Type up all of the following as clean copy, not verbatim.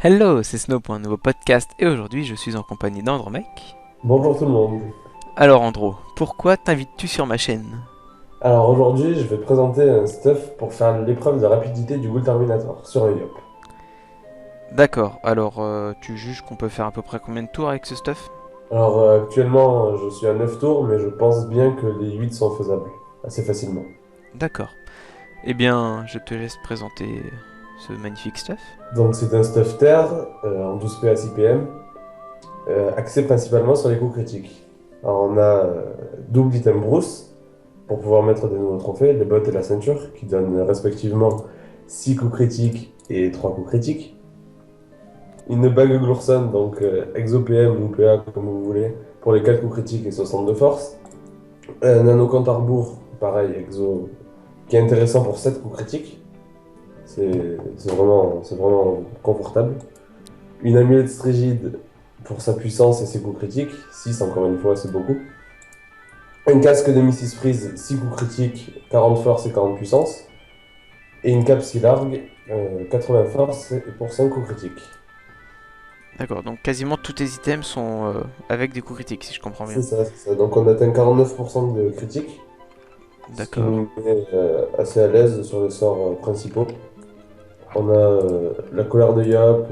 Hello, c'est Snow pour un nouveau podcast et aujourd'hui je suis en compagnie d'Andromec. Bonjour tout le monde. Alors Andro, pourquoi t'invites-tu sur ma chaîne? Alors aujourd'hui, je vais présenter un stuff pour faire l'épreuve de rapidité du Bull Terminator sur un Yop. D'accord, alors tu juges qu'on peut faire à peu près combien de tours avec ce stuff? Alors actuellement, je suis à 9 tours, mais je pense bien que les 8 sont faisables assez facilement. D'accord, eh bien je te laisse présenter ce magnifique stuff. Donc c'est un stuff terre en 12 PA 6 PM, axé principalement sur les coups critiques. Alors on a double item Bruce pour pouvoir mettre des nouveaux trophées, les bottes et la ceinture, qui donnent respectivement 6 coups critiques et 3 coups critiques. Une bague Glourson, donc Exo PM ou PA comme vous voulez, pour les 4 coups critiques et 60 de force. Un nano compte à rebours, pareil, Exo, qui est intéressant pour 7 coups critiques. C'est vraiment confortable. Une amulette Strigide pour sa puissance et ses coups critiques. 6 encore une fois, c'est beaucoup. Un casque de Mrs. Freeze, 6 coups critiques, 40 force et 40 puissance. Et une cape Skylarg, 80 force et pour 5 coups critiques. D'accord, donc quasiment tous tes items sont avec des coups critiques si je comprends bien. C'est ça. Donc on atteint 49% de critiques, ce qui D'accord, nous met assez à l'aise sur les sorts principaux. On a la colère de Yop,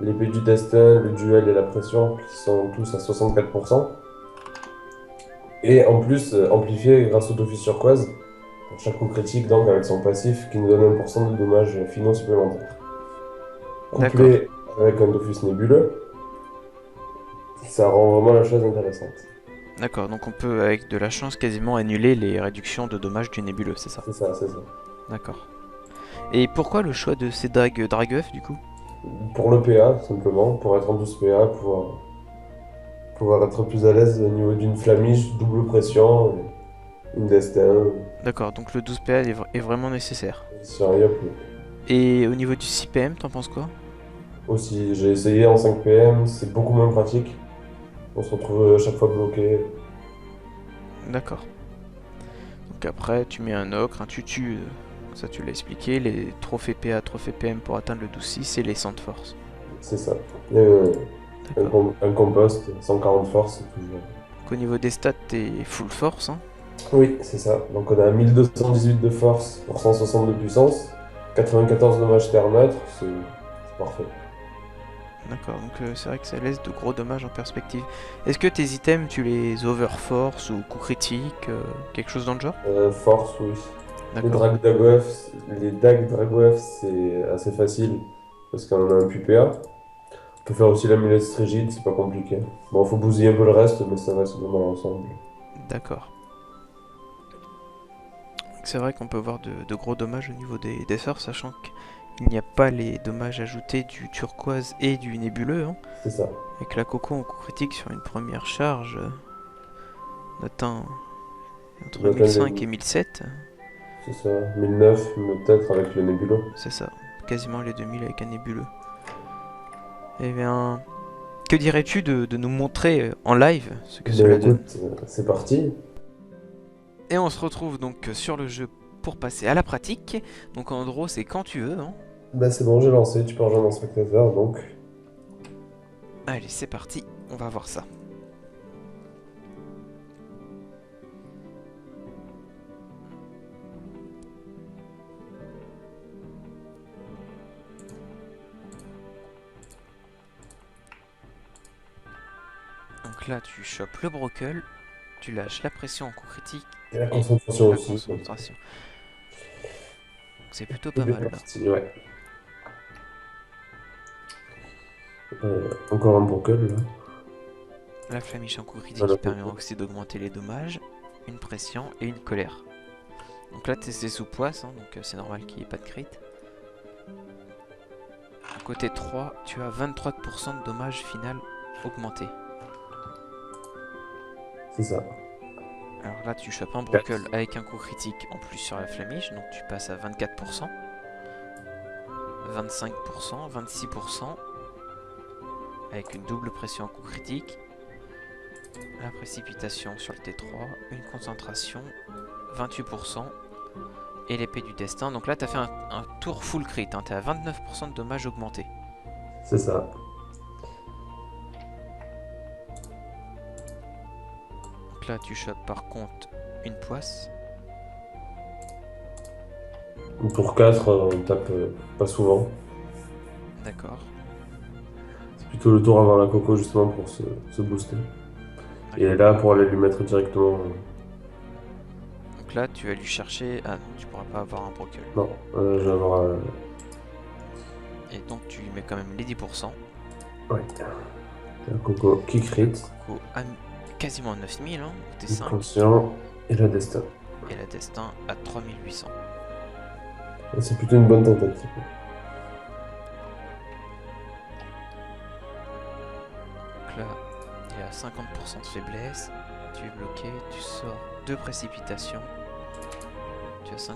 l'épée du destin, le duel et la pression qui sont tous à 64%. Et en plus, amplifié grâce au Dofus turquoise pour chaque coup critique, donc avec son passif qui nous donne 1% de dommages finaux supplémentaires. d'accord, Couplé avec un Dofus nébuleux, ça rend vraiment la chose intéressante. d'accord, donc on peut avec de la chance quasiment annuler les réductions de dommages du nébuleux, c'est ça? C'est ça, c'est ça. D'accord. Et pourquoi le choix de ces dagues Dragueuf du coup? Pour le PA, simplement, pour être en 12 PA, pouvoir être plus à l'aise au niveau d'une flamiche, double pression, une destin, D'accord, donc le 12 PA est vraiment nécessaire. sur un Yop. Et au niveau du 6 PM, t'en penses quoi? Aussi, j'ai essayé en 5 PM, c'est beaucoup moins pratique. On se retrouve à chaque fois bloqué. D'accord. Donc après, tu mets un ocre, un tutu, ça tu l'as expliqué, les trophées PA, trophées PM pour atteindre le 12-6 et les 100 de force. C'est ça. Et, D'accord. un compost, 140 force, c'est toujours. Donc au niveau des stats, t'es full force, hein. Oui, c'est ça. Donc on a 1218 de force pour 160 de puissance, 94 dommages terre neutre, c'est parfait. D'accord, donc c'est vrai que ça laisse de gros dommages en perspective. Est-ce que tes items, tu les overforce ou coup critique, quelque chose dans le genre? Force, oui. D'accord. Les dagues Dragoef, c'est assez facile parce qu'on en a un PPA. On peut faire aussi l'amulette Strigide, c'est pas compliqué. Bon, faut bousiller un peu le reste, mais ça reste dans l'ensemble. D'accord. C'est vrai qu'on peut voir de gros dommages au niveau des sorts, sachant qu'il n'y a pas les dommages ajoutés du turquoise et du nébuleux, hein. C'est ça. Avec la coco en coup critique sur une première charge, on atteint On entre atteint 1005 et 1007. c'est ça, 1009 peut-être avec le nébulo. C'est ça, quasiment les 2000 avec un nébuleux. Eh bien, que dirais-tu de nous montrer en live ce que Ben cela donne? écoute, c'est parti. Et on se retrouve donc sur le jeu pour passer à la pratique. Donc en gros, c'est quand tu veux, hein. Ben c'est bon, j'ai lancé, tu peux rejoindre en spectateur, donc. Allez, c'est parti, on va voir ça. Donc là, tu chopes le brocal, tu lâches la pression en coup critique Et la et concentration la aussi. concentration. Donc c'est plutôt C'est pas bien mal là. parti, ouais. Encore un brocal, là. La flamiche en coup critique Voilà, qui permet aussi d'augmenter les dommages, une pression et une colère. Donc là, c'est sous poisse, hein, donc c'est normal qu'il n'y ait pas de crit. Côté 3, tu as 23% de dommages final augmentés. c'est ça. Alors là, tu chopes un brocal 4. avec un coup critique en plus sur la flamiche, donc tu passes à 24%, 25%, 26%, avec une double pression en coup critique, la précipitation sur le T3, une concentration, 28%, et l'épée du destin. Donc là, tu as fait un tour full crit, hein, tu es à 29% de dommages augmentés. C'est ça. Donc là, tu chopes par contre une poisse. Pour 4, on tape pas souvent. D'accord. C'est plutôt le tour avant la coco justement pour se booster. Et là, pour aller lui mettre directement. Donc là, tu vas lui chercher... Ah, tu pourras pas avoir un brocal. Non, je vais avoir. Et donc, tu lui mets quand même les 10%. Ouais. La coco qui crit. Coco à quasiment 9000, hein, t'es Le 5. conscient et la destin. Et la destin à 3800. C'est plutôt une bonne tentative. Donc là, il y a 50% de faiblesse. Tu es bloqué, tu sors 2 précipitations. Tu as 5%.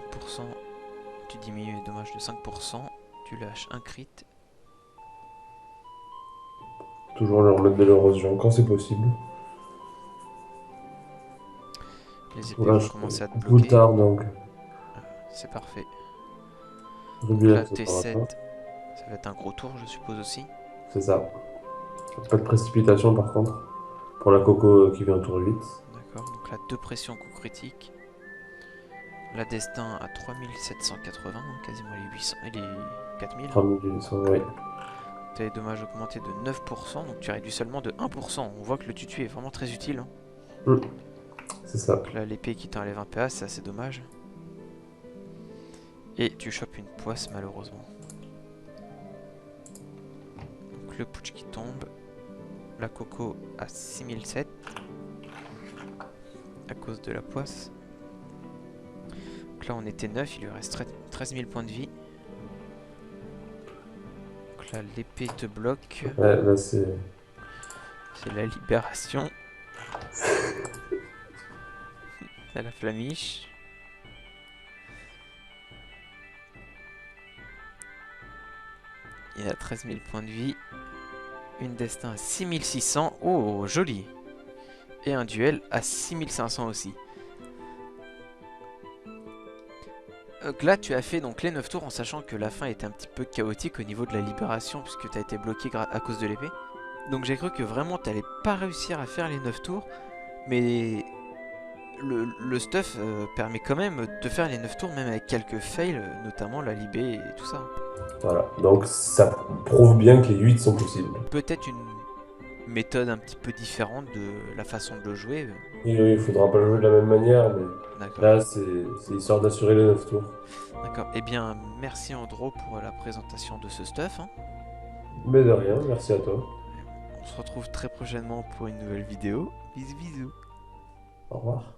Tu diminues les dommages de 5%. Tu lâches un crit. Toujours leur mettre de l'érosion quand c'est possible. Les épées Là, vont je commencer à te beaucoup bloquer. tard donc. C'est parfait. Donc Ruby là, ça va pas. T7, ça va être un gros tour, je suppose aussi. C'est ça. Pas de précipitation par contre. Pour la coco qui vient au tour 8. D'accord, donc là, 2 pressions coup critique. La destin à 3780, quasiment les 800 et les 4000. 3800, oui. Tu as les dommages augmentés de 9%, donc tu réduis seulement de 1%. On voit que le tutu est vraiment très utile. Hein. C'est ça. Donc là, l'épée qui t'enlève un PA, c'est assez dommage. Et tu chopes une poisse, malheureusement. Donc le putsch qui tombe. La coco à 6007. À cause de la poisse. Donc là, on était 9, il lui reste 13 000 points de vie. Donc là, l'épée te bloque. Ouais, là c'est. C'est la libération. À la flamiche. Il a 13 000 points de vie. Une destin à 6600. Oh, joli. Et un duel à 6500 aussi. Donc là, tu as fait donc les 9 tours en sachant que la fin était un petit peu chaotique au niveau de la libération puisque tu as été bloqué à cause de l'épée. Donc j'ai cru que vraiment tu n'allais pas réussir à faire les 9 tours. Mais le stuff permet quand même de faire les 9 tours même avec quelques fails, notamment la libé et tout ça. Voilà. Donc ça prouve bien que les 8 sont possibles. Peut-être une méthode un petit peu différente de la façon de le jouer. Oui, il faudra pas le jouer de la même manière, mais D'accord. là c'est histoire d'assurer les 9 tours. D'accord. Eh bien, merci Andro pour la présentation de ce stuff. Hein. Mais de rien, merci à toi. On se retrouve très prochainement pour une nouvelle vidéo. Bisous bisous. Au revoir.